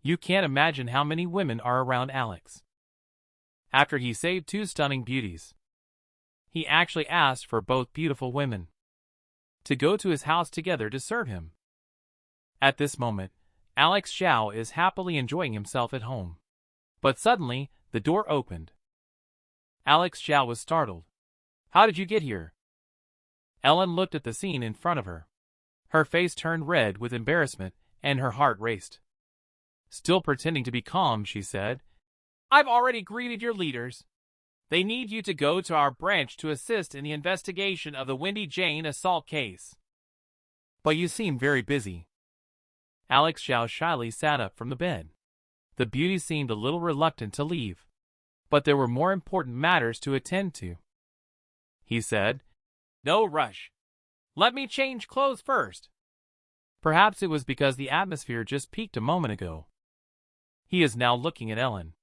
You can't imagine how many women are around Alex. After he saved two stunning beauties, he actually asked for both beautiful women to go to his house together to serve him. At this moment, Alex Xiao is happily enjoying himself at home. But suddenly, the door opened. Alex Xiao was startled. How did you get here? Ellen looked at the scene in front of her. Her face turned red with embarrassment, and her heart raced. Still pretending to be calm, she said, I've already greeted your leaders. They need you to go to our branch to assist in the investigation of the Wendy Jane assault case. But you seem very busy. Alex Xiao shyly sat up from the bed. The beauty seemed a little reluctant to leave, but there were more important matters to attend to. He said, No rush. Let me change clothes first. Perhaps it was because the atmosphere just peaked a moment ago. He is now looking at Ellen.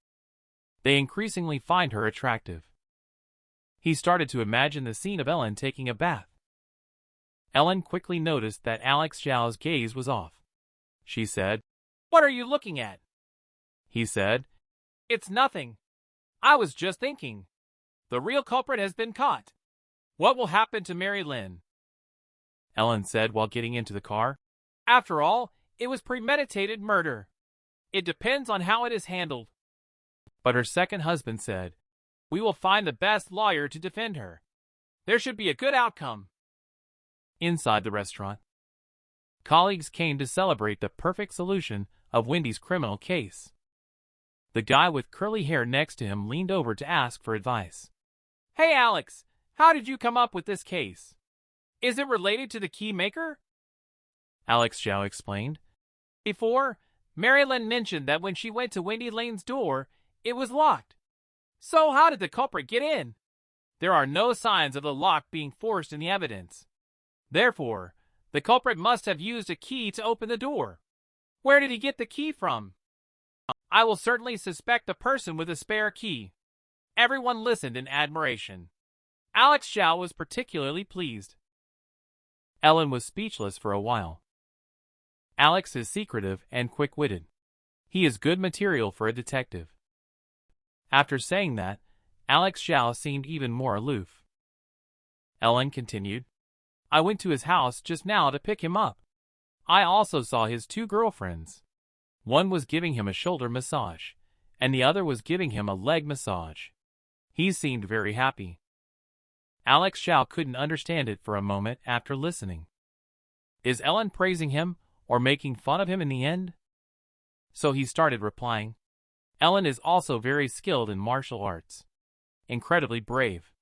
They increasingly find her attractive. He started to imagine the scene of Ellen taking a bath. Ellen quickly noticed that Alex Xiao's gaze was off. She said, What are you looking at? He said, It's nothing. I was just thinking. The real culprit has been caught. What will happen to Mary Lynn? Ellen said while getting into the car. After all, it was premeditated murder. It depends on how it is handled. But her second husband said, We will find the best lawyer to defend her. There should be a good outcome. Inside the restaurant, colleagues came to celebrate the perfect solution of Wendy's criminal case. The guy with curly hair next to him leaned over to ask for advice. Hey Alex, how did you come up with this case? Is it related to the key maker? Alex Xiao explained. Before, Marilyn mentioned that when she went to Wendy Lane's door, it was locked. So how did the culprit get in? There are no signs of the lock being forced in the evidence. Therefore, the culprit must have used a key to open the door. Where did he get the key from? I will certainly suspect the person with a spare key. Everyone listened in admiration. Alex Xiao was particularly pleased. Ellen was speechless for a while. Alex is secretive and quick-witted. He is good material for a detective. After saying that, Alex Xiao seemed even more aloof. Ellen continued, I went to his house just now to pick him up. I also saw his two girlfriends. One was giving him a shoulder massage, and the other was giving him a leg massage. He seemed very happy. Alex Xiao couldn't understand it for a moment after listening. Is Ellen praising him or making fun of him in the end? So he started replying. Ellen is also very skilled in martial arts. Incredibly brave.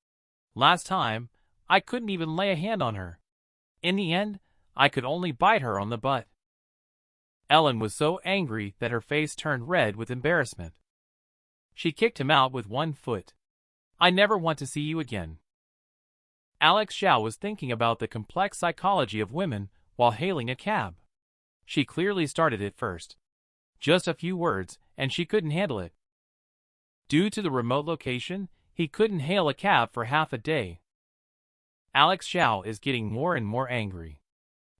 Last time, I couldn't even lay a hand on her. In the end, I could only bite her on the butt. Ellen was so angry that her face turned red with embarrassment. She kicked him out with one foot. I never want to see you again. Alex Xiao was thinking about the complex psychology of women while hailing a cab. She clearly started it first. Just a few words, and she couldn't handle it. Due to the remote location, he couldn't hail a cab for half a day. Alex Xiao is getting more and more angry.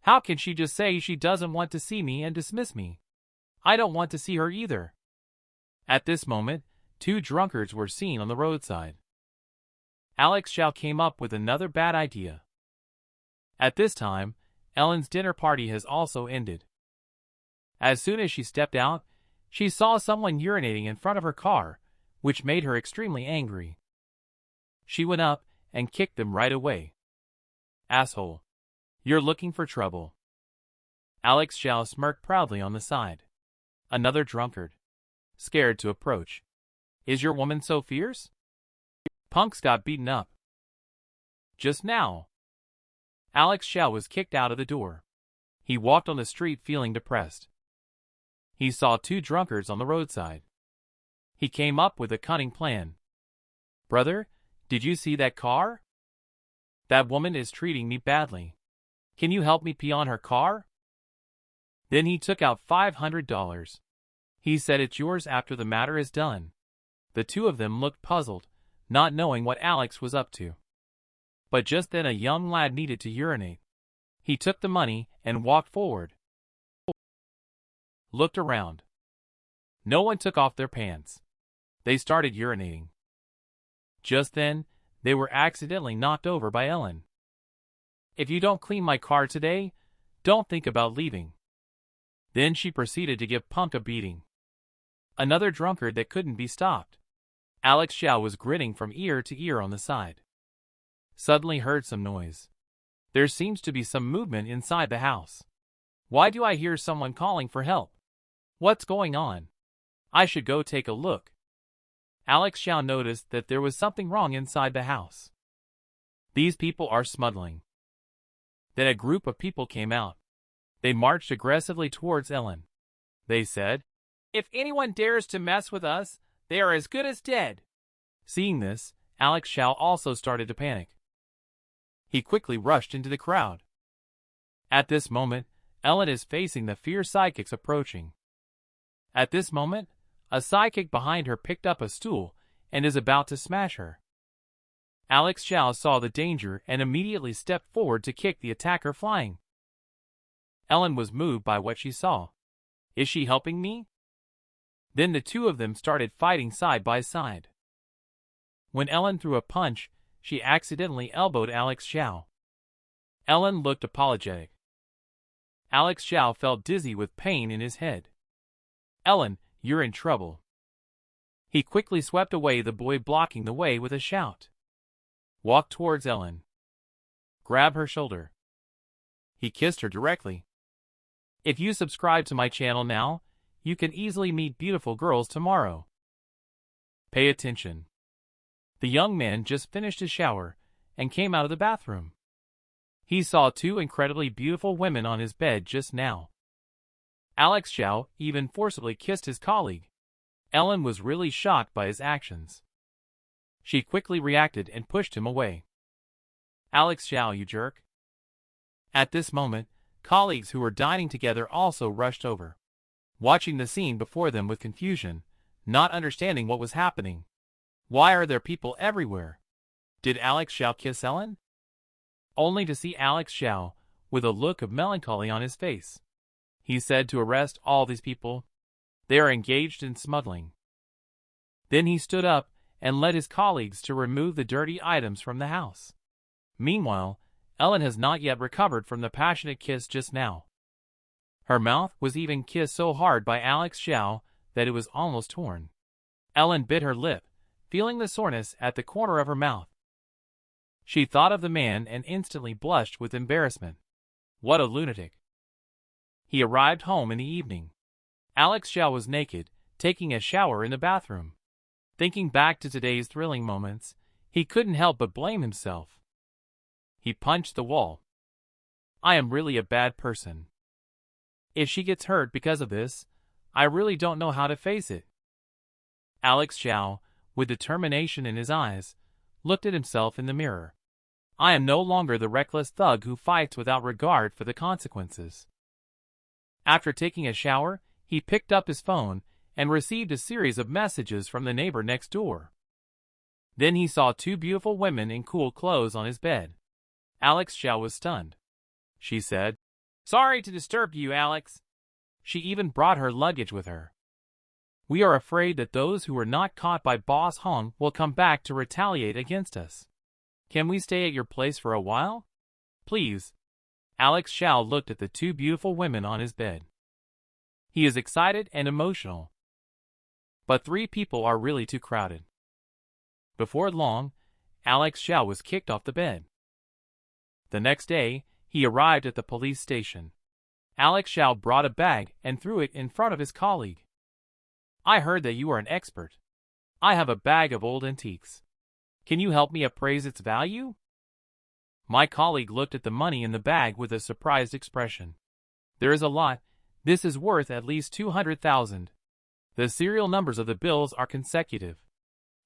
How can she just say she doesn't want to see me and dismiss me? I don't want to see her either. At this moment, two drunkards were seen on the roadside. Alex Xiao came up with another bad idea. At this time, Ellen's dinner party has also ended. As soon as she stepped out, she saw someone urinating in front of her car, which made her extremely angry. She went up and kicked them right away. Asshole. You're looking for trouble. Alex Xiao smirked proudly on the side. Another drunkard. Scared to approach. Is your woman so fierce? Punks got beaten up. Just now. Alex Xiao was kicked out of the door. He walked on the street feeling depressed. He saw two drunkards on the roadside. He came up with a cunning plan. Brother, did you see that car? That woman is treating me badly. Can you help me pee on her car? Then he took out $500. He said it's yours after the matter is done. The two of them looked puzzled, not knowing what Alex was up to. But just then a young lad needed to urinate. He took the money and walked forward. Looked around. No one took off their pants. They started urinating. Just then, they were accidentally knocked over by Ellen. "If you don't clean my car today, don't think about leaving." Then she proceeded to give Punk a beating. Another drunkard that couldn't be stopped. Alex Xiao was grinning from ear to ear on the side. Suddenly heard some noise. There seems to be some movement inside the house. Why do I hear someone calling for help? What's going on? I should go take a look. Alex Xiao noticed that there was something wrong inside the house. These people are smuggling. Then a group of people came out. They marched aggressively towards Ellen. They said, "If anyone dares to mess with us, they are as good as dead." Seeing this, Alex Xiao also started to panic. He quickly rushed into the crowd. At this moment, Ellen is facing the fierce psychics approaching. At this moment, a psychic behind her picked up a stool and is about to smash her. Alex Xiao saw the danger and immediately stepped forward to kick the attacker flying. Ellen was moved by what she saw. "Is she helping me?" Then the two of them started fighting side by side. When Ellen threw a punch, she accidentally elbowed Alex Xiao. Ellen looked apologetic. Alex Xiao felt dizzy with pain in his head. "Ellen, you're in trouble." He quickly swept away the boy blocking the way with a shout. Walk towards Ellen. Grab her shoulder. He kissed her directly. If you subscribe to my channel now, you can easily meet beautiful girls tomorrow. Pay attention. The young man just finished his shower and came out of the bathroom. He saw two incredibly beautiful women on his bed just now. Alex Xiao even forcibly kissed his colleague. Ellen was really shocked by his actions. She quickly reacted and pushed him away. "Alex Xiao, you jerk." At this moment, colleagues who were dining together also rushed over, watching the scene before them with confusion, not understanding what was happening. Why are there people everywhere? Did Alex Xiao kiss Ellen? Only to see Alex Xiao with a look of melancholy on his face. He said to arrest all these people. They are engaged in smuggling. Then he stood up and led his colleagues to remove the dirty items from the house. Meanwhile, Ellen has not yet recovered from the passionate kiss just now. Her mouth was even kissed so hard by Alex Xiao that it was almost torn. Ellen bit her lip, feeling the soreness at the corner of her mouth. She thought of the man and instantly blushed with embarrassment. What a lunatic. He arrived home in the evening. Alex Xiao was naked, taking a shower in the bathroom. Thinking back to today's thrilling moments, he couldn't help but blame himself. He punched the wall. I am really a bad person. If she gets hurt because of this, I really don't know how to face it. Alex Xiao, with determination in his eyes, looked at himself in the mirror. I am no longer the reckless thug who fights without regard for the consequences. After taking a shower, he picked up his phone and received a series of messages from the neighbor next door. Then he saw two beautiful women in cool clothes on his bed. Alex Xiao was stunned. She said, "Sorry to disturb you, Alex." She even brought her luggage with her. We are afraid that those who were not caught by Boss Hong will come back to retaliate against us. Can we stay at your place for a while? Please. Alex Xiao looked at the two beautiful women on his bed. He is excited and emotional. But 3 people are really too crowded. Before long, Alex Xiao was kicked off the bed. The next day, he arrived at the police station. Alex Xiao brought a bag and threw it in front of his colleague. I heard that you are an expert. I have a bag of old antiques. Can you help me appraise its value? My colleague looked at the money in the bag with a surprised expression. There is a lot. This is worth at least 200,000. The serial numbers of the bills are consecutive.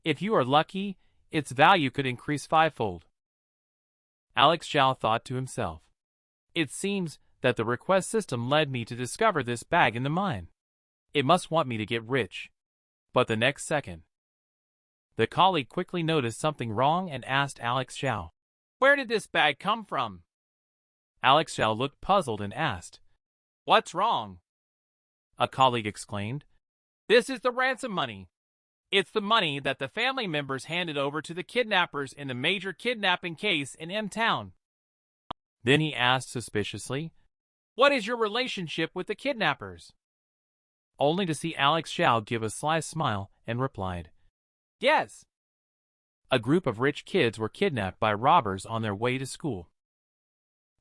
If you are lucky, its value could increase 5-fold. Alex Xiao thought to himself. It seems that the request system led me to discover this bag in the mine. It must want me to get rich. But the next second, the colleague quickly noticed something wrong and asked Alex Xiao, "Where did this bag come from?" Alex Xiao looked puzzled and asked, "What's wrong?" A colleague exclaimed, This is the ransom money. It's the money that the family members handed over to the kidnappers in the major kidnapping case in M-Town. Then he asked suspiciously, "What is your relationship with the kidnappers?" Only to see Alex Xiao give a sly smile and replied, "Yes." A group of rich kids were kidnapped by robbers on their way to school.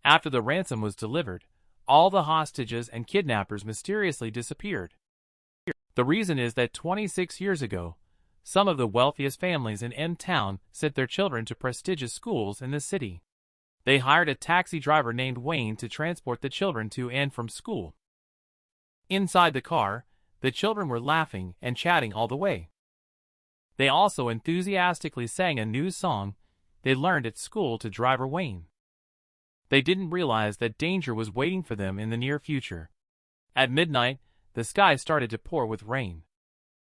After the ransom was delivered, all the hostages and kidnappers mysteriously disappeared. The reason is that 26 years ago, some of the wealthiest families in M-Town sent their children to prestigious schools in the city. They hired a taxi driver named Wayne to transport the children to and from school. Inside the car, the children were laughing and chatting all the way. They also enthusiastically sang a new song they learned at school to driver Wayne. They didn't realize that danger was waiting for them in the near future. At midnight, the sky started to pour with rain.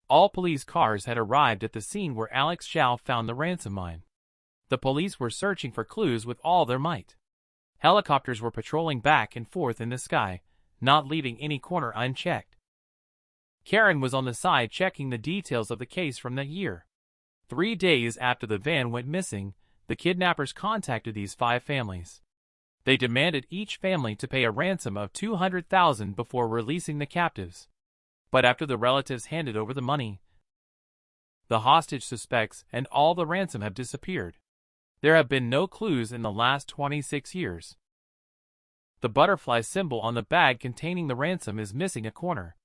All police cars had arrived at the scene where Alex Xiao found the ransom mine. The police were searching for clues with all their might. Helicopters were patrolling back and forth in the sky, not leaving any corner unchecked. Karen was on the side checking the details of the case from that year. 3 days after the van went missing, the kidnappers contacted these 5 families. They demanded each family to pay a ransom of 200,000 before releasing the captives. But after the relatives handed over the money, the hostage suspects and all the ransom have disappeared. There have been no clues in the last 26 years. The butterfly symbol on the bag containing the ransom is missing a corner.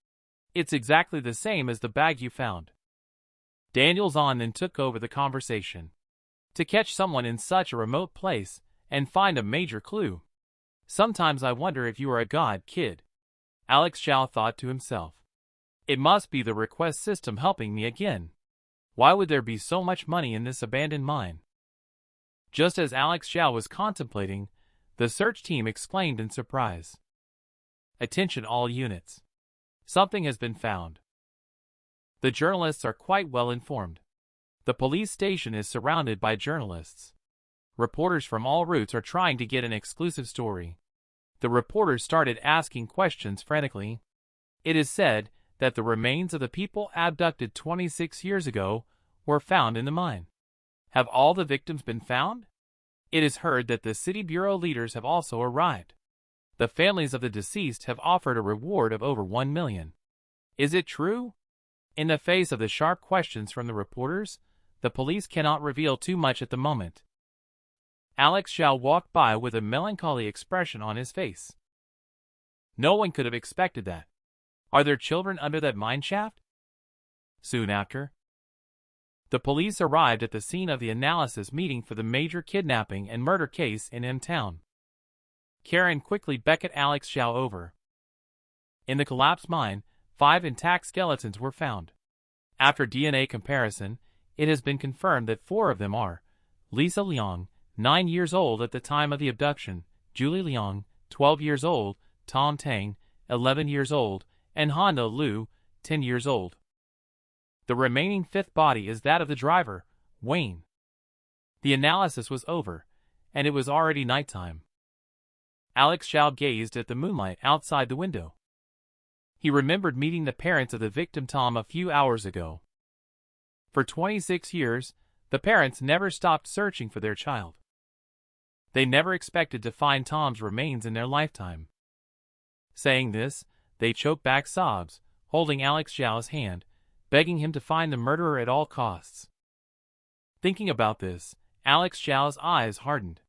It's exactly the same as the bag you found. Daniel Zahn then took over the conversation. To catch someone in such a remote place and find a major clue. Sometimes I wonder if you are a god, kid. Alex Xiao thought to himself. It must be the request system helping me again. Why would there be so much money in this abandoned mine? Just as Alex Xiao was contemplating, the search team exclaimed in surprise. Attention all units. Something has been found. The journalists are quite well informed. The police station is surrounded by journalists. Reporters from all routes are trying to get an exclusive story. The reporters started asking questions frantically. It is said that the remains of the people abducted 26 years ago were found in the mine. Have all the victims been found? It is heard that the city bureau leaders have also arrived. The families of the deceased have offered a reward of over 1 million. Is it true? In the face of the sharp questions from the reporters, the police cannot reveal too much at the moment. Alex Xiao walked by with a melancholy expression on his face. No one could have expected that. Are there children under that mine shaft? Soon after, the police arrived at the scene of the analysis meeting for the major kidnapping and murder case in M-Town. Karen quickly beckoned Alex Xiao over. In the collapsed mine, 5 intact skeletons were found. After DNA comparison, it has been confirmed that 4 of them are Lisa Liang, 9 years old at the time of the abduction, Julie Liang, 12 years old, Tom Tang, 11 years old, and Honda Liu, 10 years old. The remaining 5th body is that of the driver, Wayne. The analysis was over, and it was already nighttime. Alex Xiao gazed at the moonlight outside the window. He remembered meeting the parents of the victim Tom a few hours ago. For 26 years, the parents never stopped searching for their child. They never expected to find Tom's remains in their lifetime. Saying this, they choked back sobs, holding Alex Xiao's hand, begging him to find the murderer at all costs. Thinking about this, Alex Xiao's eyes hardened.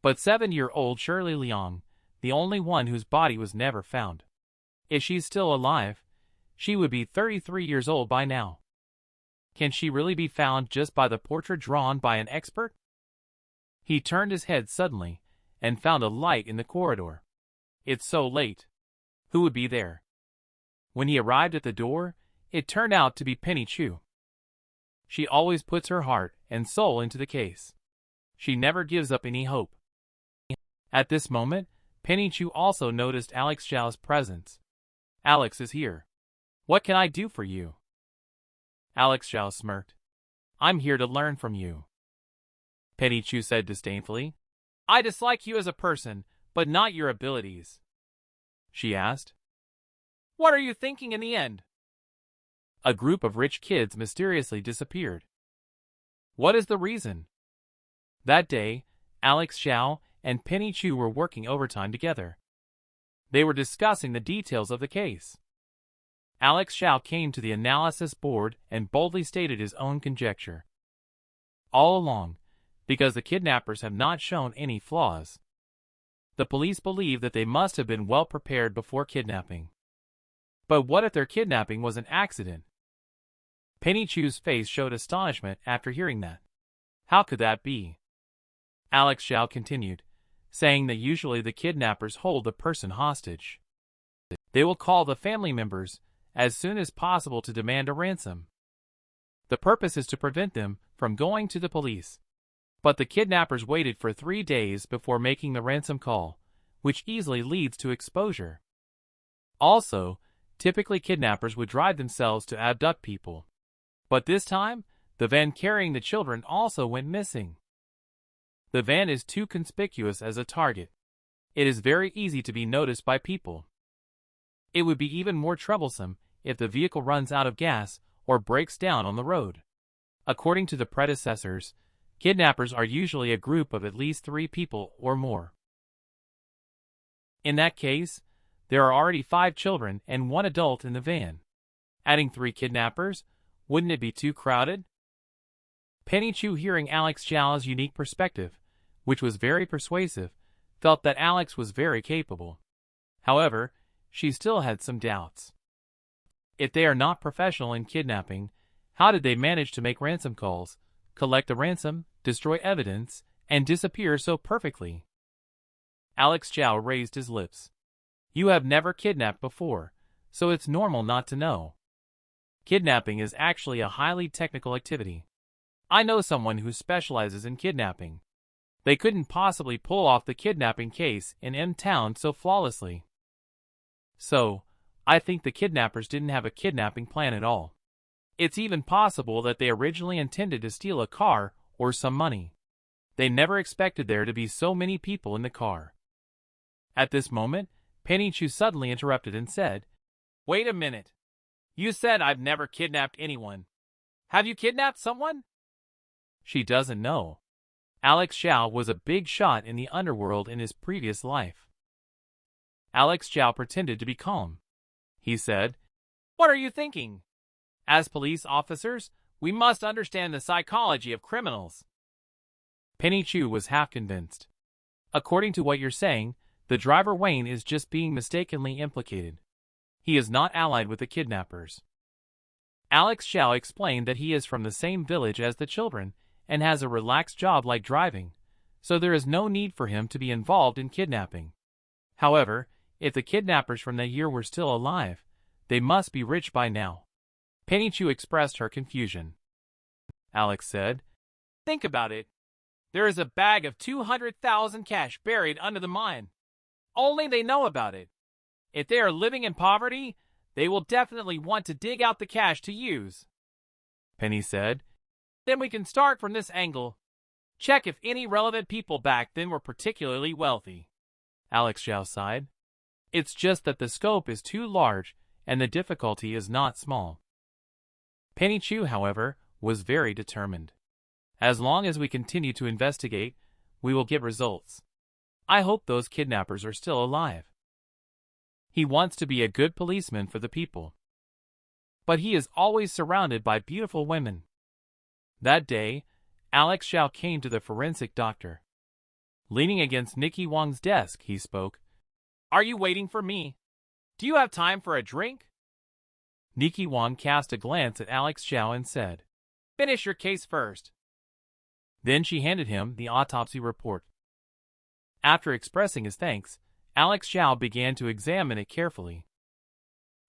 But 7-year-old Shirley Liang, the only one whose body was never found. If she's still alive, she would be 33 years old by now. Can she really be found just by the portrait drawn by an expert? He turned his head suddenly, and found a light in the corridor. It's so late. Who would be there? When he arrived at the door, it turned out to be Penny Chu. She always puts her heart and soul into the case. She never gives up any hope. At this moment, Penny Chu also noticed Alex Xiao's presence. Alex is here. What can I do for you? Alex Xiao smirked. I'm here to learn from you. Penny Chu said disdainfully. I dislike you as a person, but not your abilities. She asked. What are you thinking in the end? a group of rich kids mysteriously disappeared. What is the reason? That day, Alex Xiao and Penny Chu were working overtime together. They were discussing the details of the case. Alex Xiao came to the analysis board and boldly stated his own conjecture. All along, because the kidnappers have not shown any flaws, the police believe that they must have been well prepared before kidnapping. But what if their kidnapping was an accident? Penny Chu's face showed astonishment after hearing that. How could that be? Alex Xiao continued, saying that usually the kidnappers hold the person hostage. They will call the family members as soon as possible to demand a ransom. The purpose is to prevent them from going to the police. But the kidnappers waited for 3 days before making the ransom call, which easily leads to exposure. Also, typically kidnappers would drive themselves to abduct people. But this time, the van carrying the children also went missing. The van is too conspicuous as a target. It is very easy to be noticed by people. It would be even more troublesome if the vehicle runs out of gas or breaks down on the road. According to the predecessors, kidnappers are usually a group of at least 3 people or more. In that case, there are already 5 children and 1 adult in the van. Adding 3 kidnappers, wouldn't it be too crowded? Penny Chu, hearing Alex Xiao's unique perspective, which was very persuasive, felt that Alex was very capable. However, she still had some doubts. If they are not professional in kidnapping, how did they manage to make ransom calls, collect a ransom, destroy evidence, and disappear so perfectly? Alex Xiao raised his lips. You have never kidnapped before, so it's normal not to know. Kidnapping is actually a highly technical activity. I know someone who specializes in kidnapping. They couldn't possibly pull off the kidnapping case in M-Town so flawlessly. So, I think the kidnappers didn't have a kidnapping plan at all. It's even possible that they originally intended to steal a car or some money. They never expected there to be so many people in the car. At this moment, Penny Chu suddenly interrupted and said, Wait a minute. You said I've never kidnapped anyone. Have you kidnapped someone? She doesn't know. Alex Xiao was a big shot in the underworld in his previous life. Alex Xiao pretended to be calm. He said, What are you thinking? As police officers, we must understand the psychology of criminals. Penny Chu was half convinced. According to what you're saying, the driver Wayne is just being mistakenly implicated. He is not allied with the kidnappers. Alex Xiao explained that he is from the same village as the children and has a relaxed job like driving, so there is no need for him to be involved in kidnapping. However, if the kidnappers from that year were still alive, they must be rich by now. Penny Chu expressed her confusion. Alex said, Think about it. There is a bag of 200,000 cash buried under the mine. Only they know about it. If they are living in poverty, they will definitely want to dig out the cash to use. Penny said, Then we can start from this angle. Check if any relevant people back then were particularly wealthy. Alex Xiao sighed. It's just that the scope is too large and the difficulty is not small. Penny Chu, however, was very determined. As long as we continue to investigate, we will get results. I hope those kidnappers are still alive. He wants to be a good policeman for the people. But he is always surrounded by beautiful women. That day, Alex Xiao came to the forensic doctor. Leaning against Nikki Wang's desk, he spoke. Are you waiting for me? Do you have time for a drink? Nikki Wang cast a glance at Alex Xiao and said, Finish your case first. Then she handed him the autopsy report. After expressing his thanks, Alex Xiao began to examine it carefully.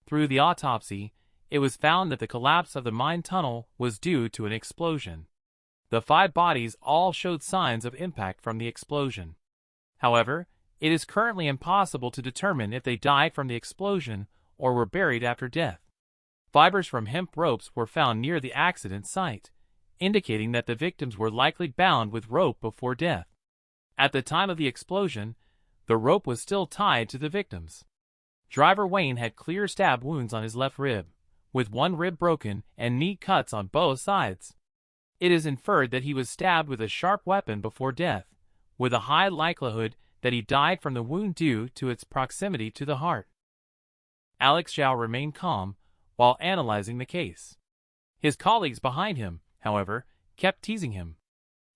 Through the autopsy, it was found that the collapse of the mine tunnel was due to an explosion. The 5 bodies all showed signs of impact from the explosion. However, it is currently impossible to determine if they died from the explosion or were buried after death. Fibers from hemp ropes were found near the accident site, indicating that the victims were likely bound with rope before death. At the time of the explosion, the rope was still tied to the victims. Driver Wayne had clear stab wounds on his left rib, with one rib broken and neat cuts on both sides. It is inferred that he was stabbed with a sharp weapon before death, with a high likelihood that he died from the wound due to its proximity to the heart. Alex Zhao remained calm while analyzing the case. His colleagues behind him, however, kept teasing him.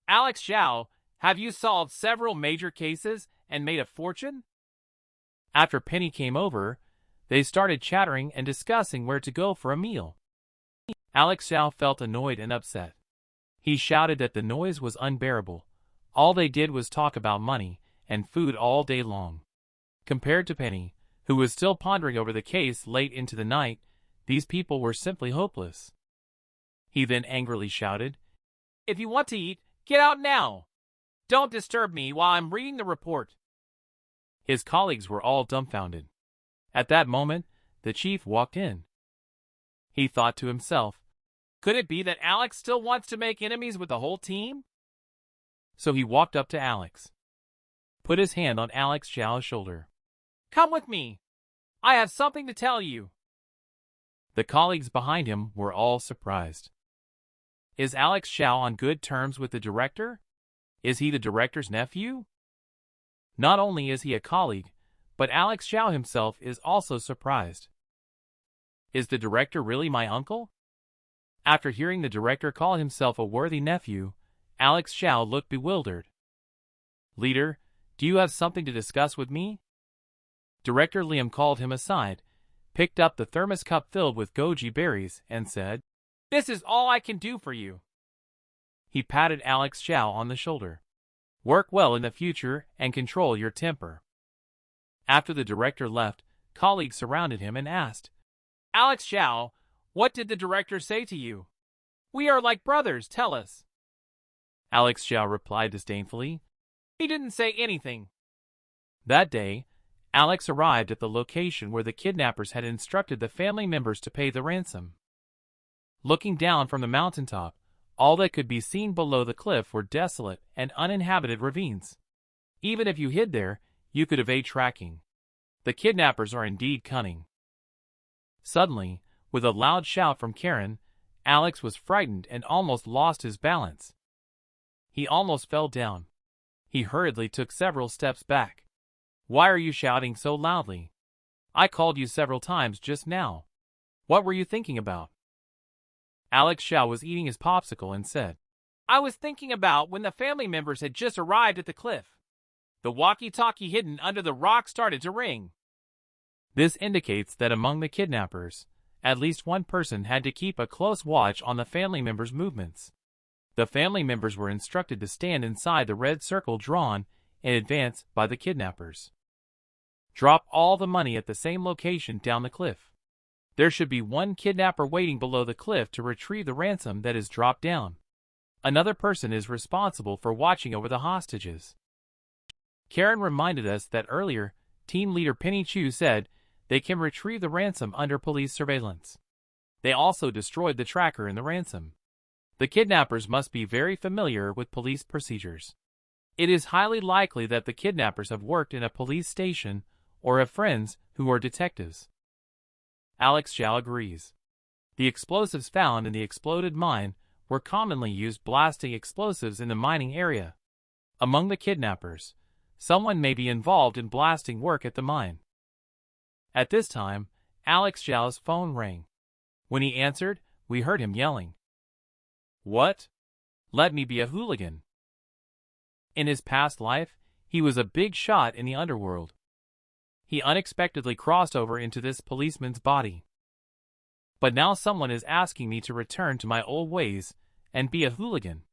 "Alex Zhao, have you solved several major cases and made a fortune?" After Penny came over, they started chattering and discussing where to go for a meal. Alex Zhao felt annoyed and upset. He shouted that the noise was unbearable. All they did was talk about money and food all day long. Compared to Penny, who was still pondering over the case late into the night, these people were simply hopeless. He then angrily shouted, "If you want to eat, get out now! Don't disturb me while I'm reading the report." His colleagues were all dumbfounded. At that moment, the chief walked in. He thought to himself, could it be that Alex still wants to make enemies with the whole team? So he walked up to Alex, put his hand on Alex Zhao's shoulder. "Come with me. I have something to tell you." The colleagues behind him were all surprised. Is Alex Zhao on good terms with the director? Is he the director's nephew? Not only is he a colleague, but Alex Zhao himself is also surprised. Is the director really my uncle? After hearing the director call himself a worthy nephew, Alex Zhao looked bewildered. "Leader, do you have something to discuss with me?" Director Liam called him aside, picked up the thermos cup filled with goji berries, and said, "This is all I can do for you." He patted Alex Zhao on the shoulder. "Work well in the future and control your temper." After the director left, colleagues surrounded him and asked, "Alex Zhao, what did the director say to you? We are like brothers, tell us." Alex Zhao replied disdainfully, "He didn't say anything." That day, Alex arrived at the location where the kidnappers had instructed the family members to pay the ransom. Looking down from the mountaintop, all that could be seen below the cliff were desolate and uninhabited ravines. Even if you hid there, you could evade tracking. The kidnappers are indeed cunning. Suddenly, with a loud shout from Karen, Alex was frightened and almost lost his balance. He almost fell down. He hurriedly took several steps back. "Why are you shouting so loudly? I called you several times just now. What were you thinking about?" Alex Zhao was eating his popsicle and said, "I was thinking about when the family members had just arrived at the cliff. The walkie-talkie hidden under the rock started to ring." This indicates that among the kidnappers, at least one person had to keep a close watch on the family members' movements. The family members were instructed to stand inside the red circle drawn in advance by the kidnappers. Drop all the money at the same location down the cliff. There should be one kidnapper waiting below the cliff to retrieve the ransom that is dropped down. Another person is responsible for watching over the hostages. Karen reminded us that earlier, team leader Penny Chu said they can retrieve the ransom under police surveillance. They also destroyed the tracker in the ransom. The kidnappers must be very familiar with police procedures. It is highly likely that the kidnappers have worked in a police station or have friends who are detectives. Alex Zhao agrees. The explosives found in the exploded mine were commonly used blasting explosives in the mining area. Among the kidnappers, someone may be involved in blasting work at the mine. At this time, Alex Zhao's phone rang. When he answered, we heard him yelling, "What? Let me be a hooligan." In his past life, he was a big shot in the underworld. He unexpectedly crossed over into this policeman's body. But now someone is asking me to return to my old ways and be a hooligan.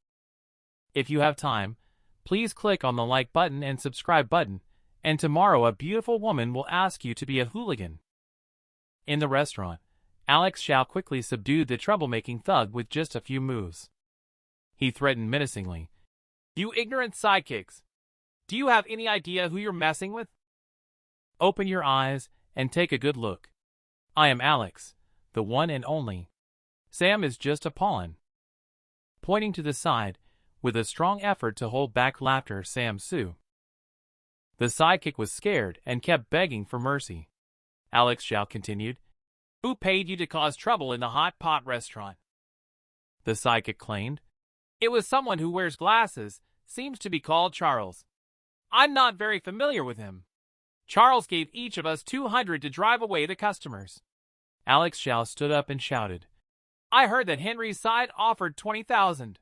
If you have time, please click on the like button and subscribe button, and tomorrow a beautiful woman will ask you to be a hooligan. In the restaurant, Alex Zhao quickly subdued the troublemaking thug with just a few moves. He threatened menacingly, "You ignorant sidekicks! Do you have any idea who you're messing with? Open your eyes and take a good look. I am Alex, the one and only. Sam is just a pawn." Pointing to the side, with a strong effort to hold back laughter, Sam Sue. The sidekick was scared and kept begging for mercy. Alex Zhao continued, Who paid you to cause trouble in the hot pot restaurant? The psychic claimed. It was someone who wears glasses, seems to be called Charles. I'm not very familiar with him. Charles gave each of us 200 to drive away the customers. Alex Xiao stood up and shouted. I heard that Henry's side offered 20,000.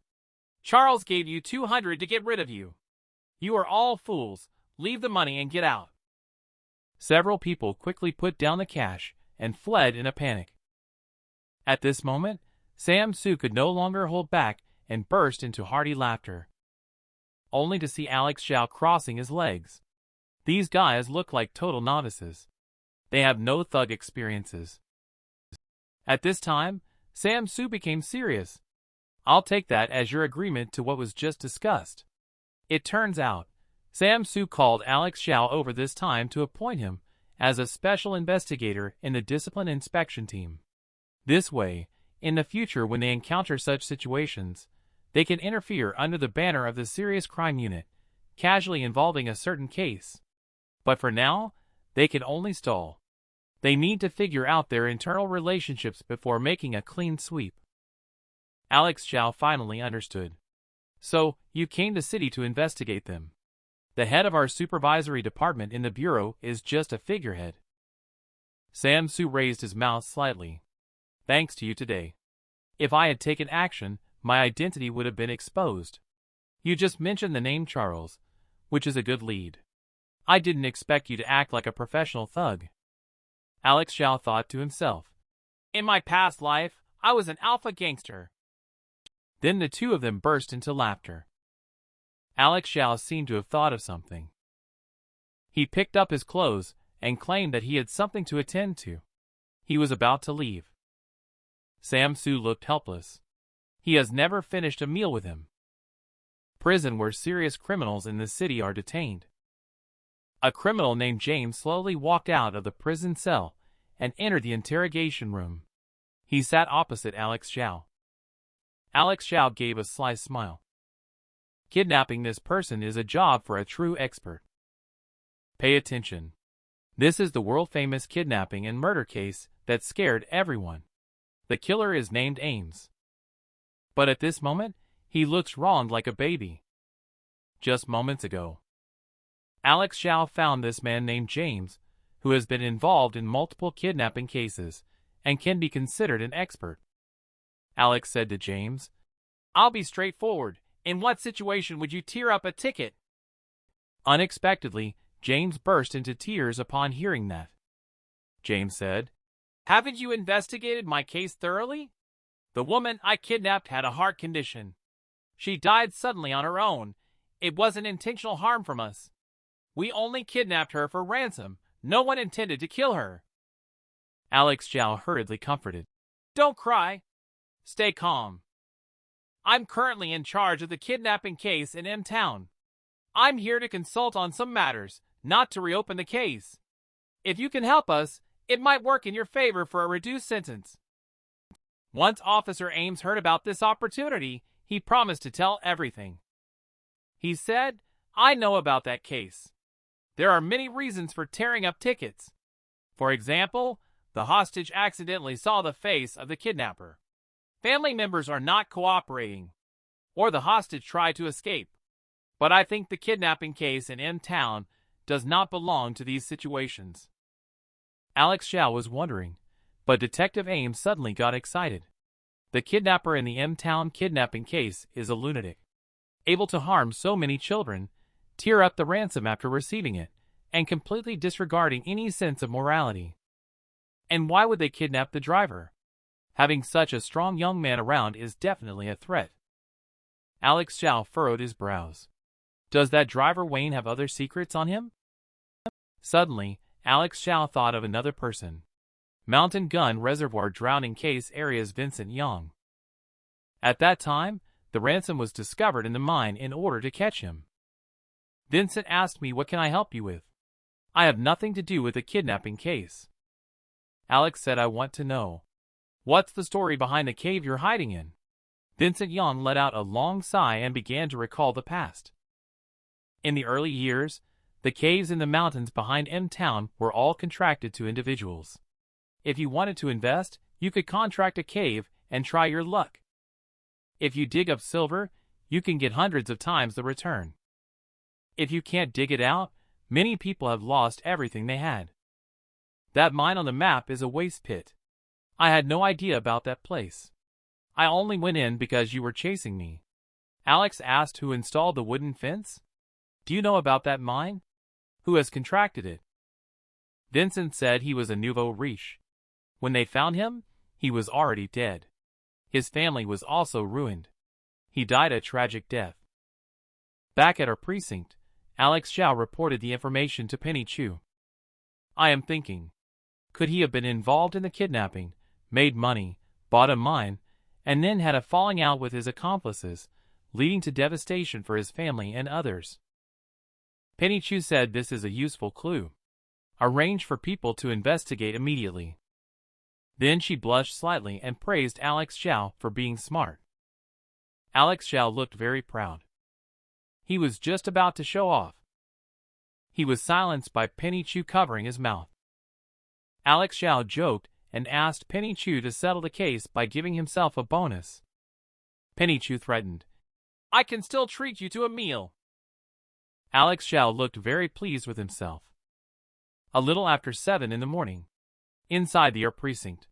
Charles gave you 200 to get rid of you. You are all fools. Leave the money and get out. Several people quickly put down the cash and fled in a panic. At this moment, Sam Su could no longer hold back and burst into hearty laughter, only to see Alex Xiao crossing his legs. These guys look like total novices. They have no thug experiences. At this time, Sam Su became serious. I'll take that as your agreement to what was just discussed. It turns out, Sam Su called Alex Xiao over this time to appoint him as a special investigator in the discipline inspection team. This way, in the future when they encounter such situations, they can interfere under the banner of the Serious Crime Unit, casually involving a certain case. But for now, they can only stall. They need to figure out their internal relationships before making a clean sweep. Alex Xiao finally understood. So, you came to city to investigate them. The head of our supervisory department in the bureau is just a figurehead. Sam Su raised his mouth slightly. Thanks to you today. If I had taken action, my identity would have been exposed. You just mentioned the name Charles, which is a good lead. I didn't expect you to act like a professional thug. Alex Xiao thought to himself. In my past life, I was an alpha gangster. Then the two of them burst into laughter. Alex Xiao seemed to have thought of something. He picked up his clothes and claimed that he had something to attend to. He was about to leave. Sam Su looked helpless. He has never finished a meal with him. Prison where serious criminals in the city are detained. A criminal named James slowly walked out of the prison cell and entered the interrogation room. He sat opposite Alex Xiao. Alex Xiao gave a sly smile. Kidnapping this person is a job for a true expert. Pay attention. This is the world-famous kidnapping and murder case that scared everyone. The killer is named Ames. But at this moment, he looks wronged like a baby. Just moments ago, Alex Xiao found this man named James, who has been involved in multiple kidnapping cases and can be considered an expert. Alex said to James, I'll be straightforward. In what situation would you tear up a ticket? Unexpectedly, James burst into tears upon hearing that. James said, Haven't you investigated my case thoroughly? The woman I kidnapped had a heart condition. She died suddenly on her own. It wasn't intentional harm from us. We only kidnapped her for ransom. No one intended to kill her. Alex Xiao hurriedly comforted. Don't cry. Stay calm. I'm currently in charge of the kidnapping case in M-Town. I'm here to consult on some matters, not to reopen the case. If you can help us, it might work in your favor for a reduced sentence. Once Officer Ames heard about this opportunity, he promised to tell everything. He said, I know about that case. There are many reasons for tearing up tickets. For example, the hostage accidentally saw the face of the kidnapper. Family members are not cooperating, or the hostage tried to escape. But I think the kidnapping case in M-Town does not belong to these situations. Alex Xiao was wondering, but Detective Ames suddenly got excited. The kidnapper in the M-Town kidnapping case is a lunatic, able to harm so many children, tear up the ransom after receiving it, and completely disregarding any sense of morality. And why would they kidnap the driver? Having such a strong young man around is definitely a threat. Alex Xiao furrowed his brows. Does that driver Wayne have other secrets on him? Suddenly, Alex Xiao thought of another person. Mountain Gun Reservoir Drowning Case Area's Vincent Yang. At that time, the ransom was discovered in the mine in order to catch him. Vincent asked me, what can I help you with? I have nothing to do with the kidnapping case. Alex said, I want to know. What's the story behind the cave you're hiding in? Vincent Yang let out a long sigh and began to recall the past. In the early years, the caves in the mountains behind M-Town were all contracted to individuals. If you wanted to invest, you could contract a cave and try your luck. If you dig up silver, you can get hundreds of times the return. If you can't dig it out, many people have lost everything they had. That mine on the map is a waste pit. I had no idea about that place. I only went in because you were chasing me. Alex asked who installed the wooden fence. Do you know about that mine? Who has contracted it? Vincent said he was a nouveau riche. When they found him, he was already dead. His family was also ruined. He died a tragic death. Back at our precinct, Alex Xiao reported the information to Penny Chu. I am thinking, could he have been involved in the kidnapping, made money, bought a mine, and then had a falling out with his accomplices, leading to devastation for his family and others? Penny Chu said this is a useful clue. Arrange for people to investigate immediately. Then she blushed slightly and praised Alex Xiao for being smart. Alex Xiao looked very proud. He was just about to show off. He was silenced by Penny Chu covering his mouth. Alex Xiao joked and asked Penny Chu to settle the case by giving himself a bonus. Penny Chu threatened, I can still treat you to a meal. Alex Xiao looked very pleased with himself. A little after 7 in the morning, inside the precinct,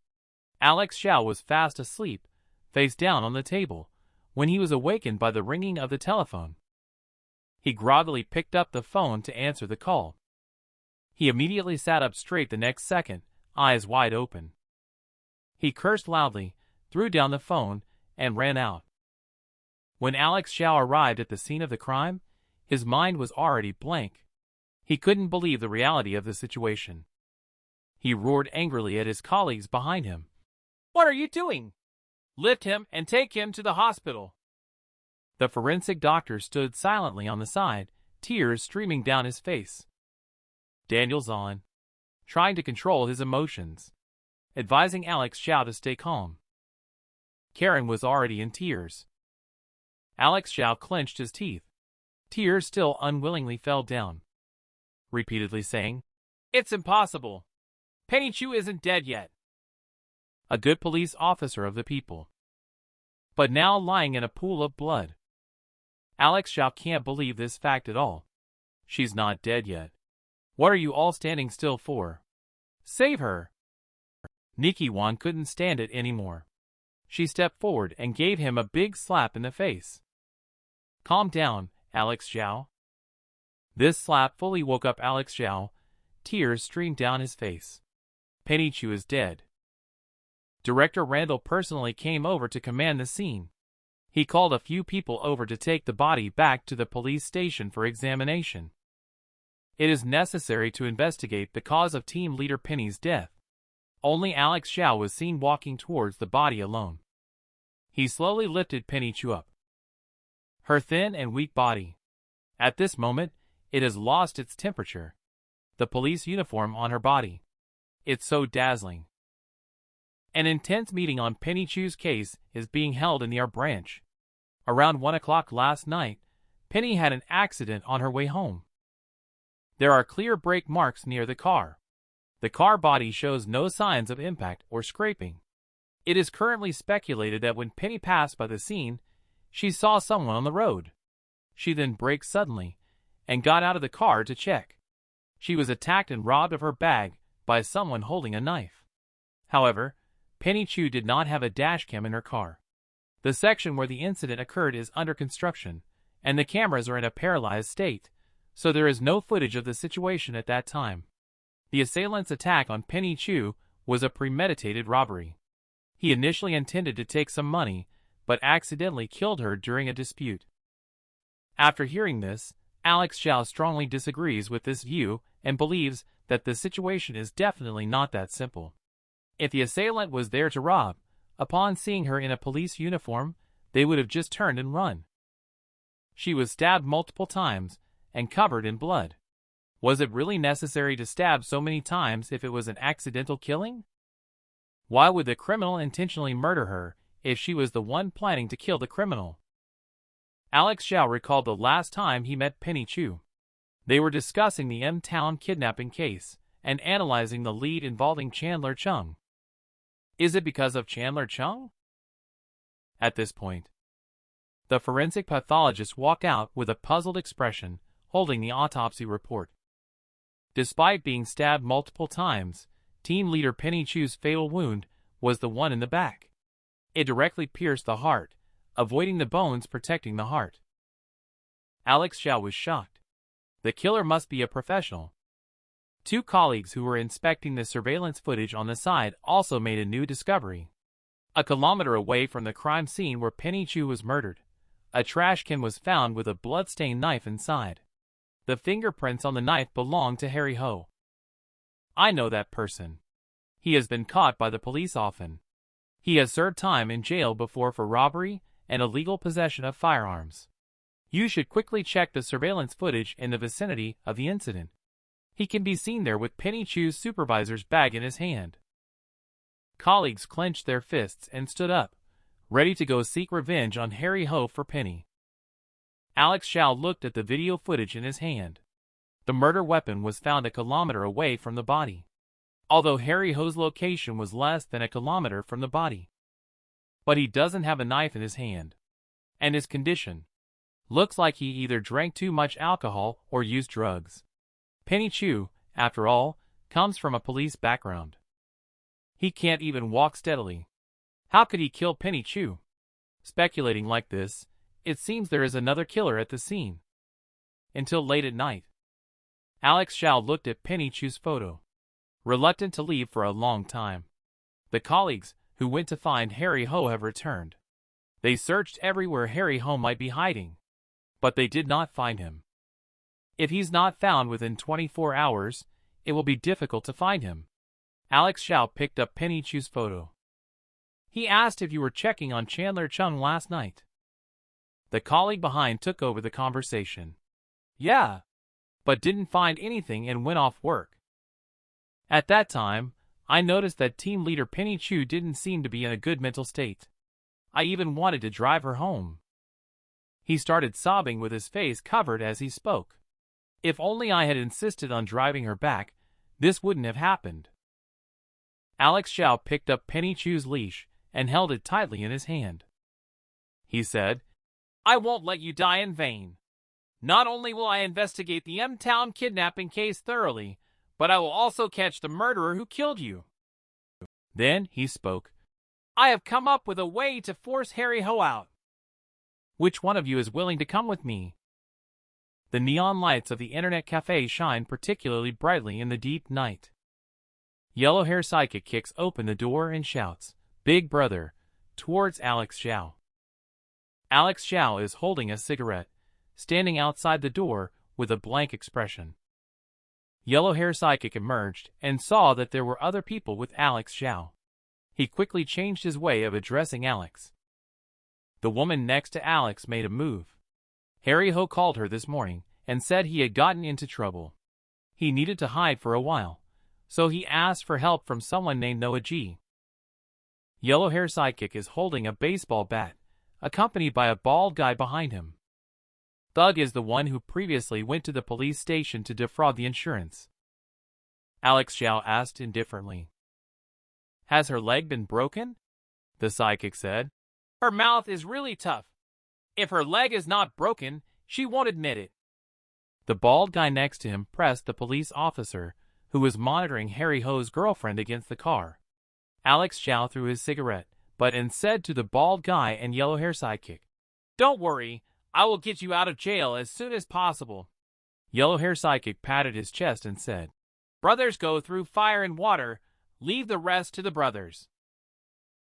Alex Xiao was fast asleep, face down on the table, when he was awakened by the ringing of the telephone. He groggily picked up the phone to answer the call. He immediately sat up straight the next second, eyes wide open. He cursed loudly, threw down the phone, and ran out. When Alex Xiao arrived at the scene of the crime, his mind was already blank. He couldn't believe the reality of the situation. He roared angrily at his colleagues behind him. What are you doing? Lift him and take him to the hospital. The forensic doctor stood silently on the side, tears streaming down his face. Daniel Zahn, trying to control his emotions, advising Alex Xiao to stay calm. Karen was already in tears. Alex Xiao clenched his teeth. Tears still unwillingly fell down, repeatedly saying, It's impossible. Penny Chu isn't dead yet. A good police officer of the people, but now lying in a pool of blood. Alex Xiao can't believe this fact at all. She's not dead yet. What are you all standing still for? Save her! Nikki Wan couldn't stand it anymore. She stepped forward and gave him a big slap in the face. Calm down, Alex Xiao. This slap fully woke up Alex Xiao. Tears streamed down his face. Penny Chu is dead. Director Randall personally came over to command the scene. He called a few people over to take the body back to the police station for examination. It is necessary to investigate the cause of team leader Penny's death. Only Alex Xiao was seen walking towards the body alone. He slowly lifted Penny Chu up. Her thin and weak body. At this moment, it has lost its temperature. The police uniform on her body. It's so dazzling. An intense meeting on Penny Chu's case is being held in the R branch. Around 1 o'clock last night, Penny had an accident on her way home. There are clear brake marks near the car. The car body shows no signs of impact or scraping. It is currently speculated that when Penny passed by the scene, she saw someone on the road. She then braked suddenly and got out of the car to check. She was attacked and robbed of her bag by someone holding a knife. However, Penny Chu did not have a dashcam in her car. The section where the incident occurred is under construction, and the cameras are in a paralyzed state, so there is no footage of the situation at that time. The assailant's attack on Penny Chu was a premeditated robbery. He initially intended to take some money, but accidentally killed her during a dispute. After hearing this, Alex Xiao strongly disagrees with this view and believes that the situation is definitely not that simple. If the assailant was there to rob, upon seeing her in a police uniform, they would have just turned and run. She was stabbed multiple times and covered in blood. Was it really necessary to stab so many times if it was an accidental killing? Why would the criminal intentionally murder her if she was the one planning to kill the criminal? Alex Xiao recalled the last time he met Penny Chu. They were discussing the M-Town kidnapping case and analyzing the lead involving Chandler Chung. Is it because of Chandler Chung? At this point, the forensic pathologist walked out with a puzzled expression, holding the autopsy report. Despite being stabbed multiple times, team leader Penny Chu's fatal wound was the one in the back. It directly pierced the heart, avoiding the bones protecting the heart. Alex Xiao was shocked. The killer must be a professional. Two colleagues who were inspecting the surveillance footage on the side also made a new discovery. A kilometer away from the crime scene where Penny Chu was murdered, a trash can was found with a blood-stained knife inside. The fingerprints on the knife belonged to Harry Ho. I know that person. He has been caught by the police often. He has served time in jail before for robbery and illegal possession of firearms. You should quickly check the surveillance footage in the vicinity of the incident. He can be seen there with Penny Chu's supervisor's bag in his hand. Colleagues clenched their fists and stood up, ready to go seek revenge on Harry Ho for Penny. Alex Xiao looked at the video footage in his hand. The murder weapon was found a kilometer away from the body, although Harry Ho's location was less than a kilometer from the body. But he doesn't have a knife in his hand. And his condition looks like he either drank too much alcohol or used drugs. Penny Chu, after all, comes from a police background. He can't even walk steadily. How could he kill Penny Chu? Speculating like this, it seems there is another killer at the scene. Until late at night, Alex Xiao looked at Penny Chu's photo, reluctant to leave for a long time. The colleagues who went to find Harry Ho have returned. They searched everywhere Harry Ho might be hiding, but they did not find him. If he's not found within 24 hours, it will be difficult to find him. Alex Xiao picked up Penny Chu's photo. He asked if you were checking on Chandler Chung last night. The colleague behind took over the conversation. Yeah, but didn't find anything and went off work. At that time, I noticed that team leader Penny Chu didn't seem to be in a good mental state. I even wanted to drive her home. He started sobbing with his face covered as he spoke. If only I had insisted on driving her back, this wouldn't have happened. Alex Xiao picked up Penny Chu's leash and held it tightly in his hand. He said, I won't let you die in vain. Not only will I investigate the M-Town kidnapping case thoroughly, but I will also catch the murderer who killed you. Then he spoke. I have come up with a way to force Harry Ho out. Which one of you is willing to come with me? The neon lights of the internet cafe shine particularly brightly in the deep night. Yellow-hair psychic kicks open the door and shouts, Big brother, towards Alex Xiao. Alex Xiao is holding a cigarette, standing outside the door with a blank expression. Yellow-hair psychic emerged and saw that there were other people with Alex Xiao. He quickly changed his way of addressing Alex. The woman next to Alex made a move. Harry Ho called her this morning and said he had gotten into trouble. He needed to hide for a while, so he asked for help from someone named Noah G. Yellow-hair psychic is holding a baseball bat, accompanied by a bald guy behind him. Thug is the one who previously went to the police station to defraud the insurance. Alex Xiao asked indifferently. Has her leg been broken? The psychic said. Her mouth is really tough. If her leg is not broken, she won't admit it. The bald guy next to him pressed the police officer, who was monitoring Harry Ho's girlfriend against the car. Alex Xiao threw his cigarette, and said to the bald guy and yellow-hair sidekick, Don't worry, I will get you out of jail as soon as possible. Yellow-hair sidekick patted his chest and said, Brothers go through fire and water, leave the rest to the brothers.